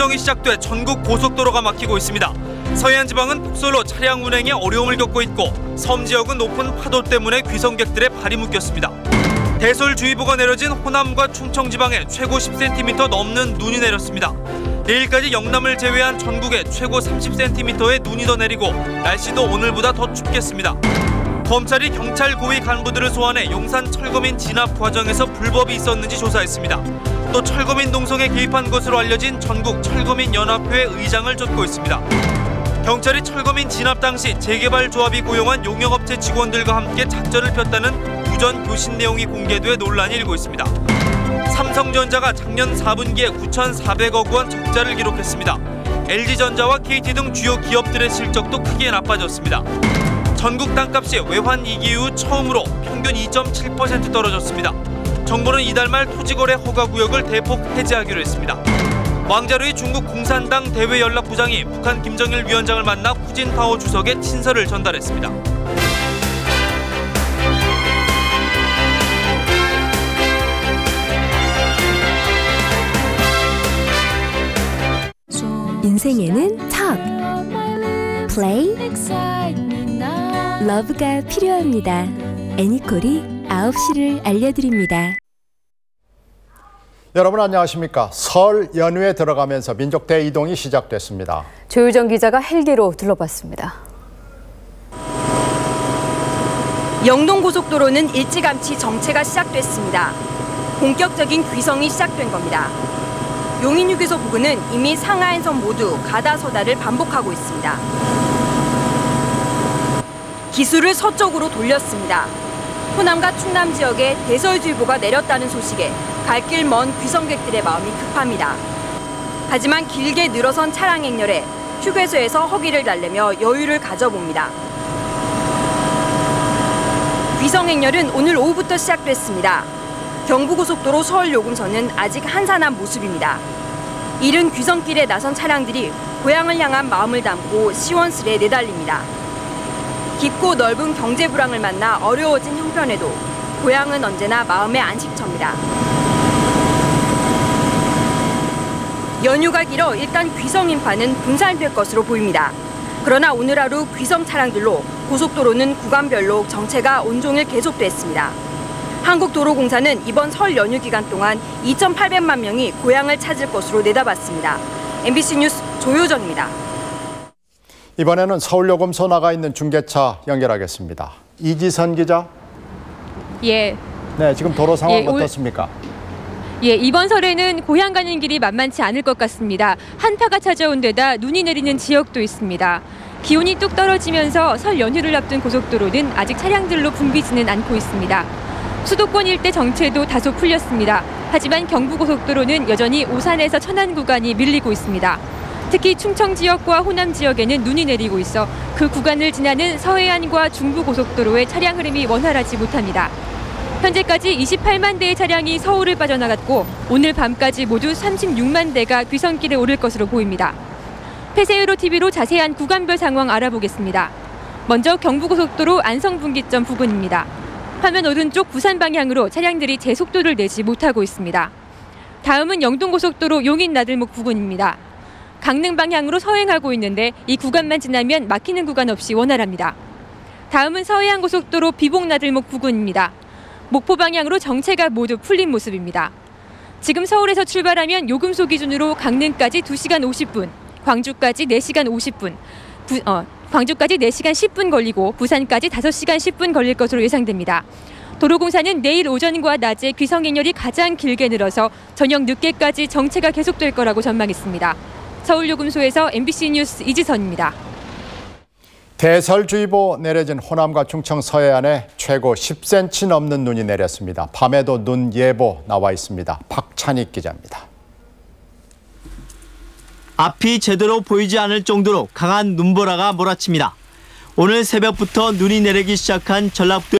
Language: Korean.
귀성이 시작돼 전국 고속도로가 막히고 있습니다. 서해안 지방은 폭설로 차량 운행에 어려움을 겪고 있고 섬 지역은 높은 파도 때문에 귀성객들의 발이 묶였습니다. 대설주의보가 내려진 호남과 충청 지방에 최고 10cm 넘는 눈이 내렸습니다. 내일까지 영남을 제외한 전국에 최고 30cm의 눈이 더 내리고 날씨도 오늘보다 더 춥겠습니다. 검찰이 경찰 고위 간부들을 소환해 용산 철거민 진압 과정에서 불법이 있었는지 조사했습니다. 또 철거민 농성에 개입한 것으로 알려진 전국 철거민 연합회 의장을 쫓고 있습니다. 경찰이 철거민 진압 당시 재개발조합이 고용한 용역업체 직원들과 함께 작전을 폈다는 부전 교신 내용이 공개돼 논란이 일고 있습니다. 삼성전자가 작년 4분기에 9,400억 원 적자를 기록했습니다. LG전자와 KT 등 주요 기업들의 실적도 크게 나빠졌습니다. 전국 땅값이 외환 위기 이후 처음으로 평균 2.7% 떨어졌습니다. 정부는 이달 말 토지거래 허가구역을 대폭 해제하기로 했습니다. 왕자루이 중국 공산당 대외연락부장이 북한 김정일 위원장을 만나 후진타오 주석에 친서를 전달했습니다. 인생에는 턱, 플레이, 러브가 필요합니다. 애니콜이 9시를 알려드립니다. 여러분 안녕하십니까? 설 연휴에 들어가면서 민족 대이동이 시작됐습니다. 조유정 기자가 헬기로 둘러봤습니다. 영동고속도로는 일찌감치 정체가 시작됐습니다. 본격적인 귀성이 시작된 겁니다. 용인휴게소 부근은 이미 상하안선 모두 가다서다를 반복하고 있습니다. 기수를 서쪽으로 돌렸습니다. 호남과 충남 지역에 대설주의보가 내렸다는 소식에 갈 길 먼 귀성객들의 마음이 급합니다. 하지만 길게 늘어선 차량 행렬에 휴게소에서 허기를 달래며 여유를 가져봅니다. 귀성 행렬은 오늘 오후부터 시작됐습니다. 경부고속도로 서울-요금선은 아직 한산한 모습입니다. 이른 귀성길에 나선 차량들이 고향을 향한 마음을 담고 시원스레 내달립니다. 깊고 넓은 경제 불황을 만나 어려워진 형편에도 고향은 언제나 마음의 안식처입니다. 연휴가 길어 일단 귀성 인파는 분산될 것으로 보입니다. 그러나 오늘 하루 귀성 차량들로 고속도로는 구간별로 정체가 온종일 계속됐습니다. 한국도로공사는 이번 설 연휴 기간 동안 2,800만 명이 고향을 찾을 것으로 내다봤습니다. MBC 뉴스 조효정입니다. 이번에는 서울요금소 나가 있는 중계차 연결하겠습니다. 이지선 기자. 예. 네, 지금 도로 상황 어떻습니까? 예, 이번 설에는 고향 가는 길이 만만치 않을 것 같습니다. 한파가 찾아온 데다 눈이 내리는 지역도 있습니다. 기온이 뚝 떨어지면서 설 연휴를 앞둔 고속도로는 아직 차량들로 붐비지는 않고 있습니다. 수도권 일대 정체도 다소 풀렸습니다. 하지만 경부고속도로는 여전히 오산에서 천안 구간이 밀리고 있습니다. 특히 충청 지역과 호남 지역에는 눈이 내리고 있어 그 구간을 지나는 서해안과 중부고속도로의 차량 흐름이 원활하지 못합니다. 현재까지 28만 대의 차량이 서울을 빠져나갔고 오늘 밤까지 모두 36만 대가 귀성길에 오를 것으로 보입니다. 폐세유로 TV로 자세한 구간별 상황 알아보겠습니다. 먼저 경부고속도로 안성분기점 부근입니다. 화면 오른쪽 부산 방향으로 차량들이 제 속도를 내지 못하고 있습니다. 다음은 영동고속도로 용인 나들목 부근입니다. 강릉 방향으로 서행하고 있는데 이 구간만 지나면 막히는 구간 없이 원활합니다. 다음은 서해안고속도로 비봉 나들목 부근입니다. 목포 방향으로 정체가 모두 풀린 모습입니다. 지금 서울에서 출발하면 요금소 기준으로 강릉까지 2시간 50분, 광주까지 4시간 50분, 광주까지 4시간 10분 걸리고 부산까지 5시간 10분 걸릴 것으로 예상됩니다. 도로공사는 내일 오전과 낮에 귀성 행렬이 가장 길게 늘어서 저녁 늦게까지 정체가 계속될 거라고 전망했습니다. 서울요금소에서 MBC 뉴스 이지선입니다. 대설주의보 내려진 호남과 충청 서해안에 최고 10cm 넘는 눈이 내렸습니다. 밤에도 눈 예보 나와 있습니다. 박찬익 기자입니다. 앞이 제대로 보이지 않을 정도로 강한 눈보라가 몰아칩니다. 오늘 새벽부터 눈이 내리기 시작한 전라북도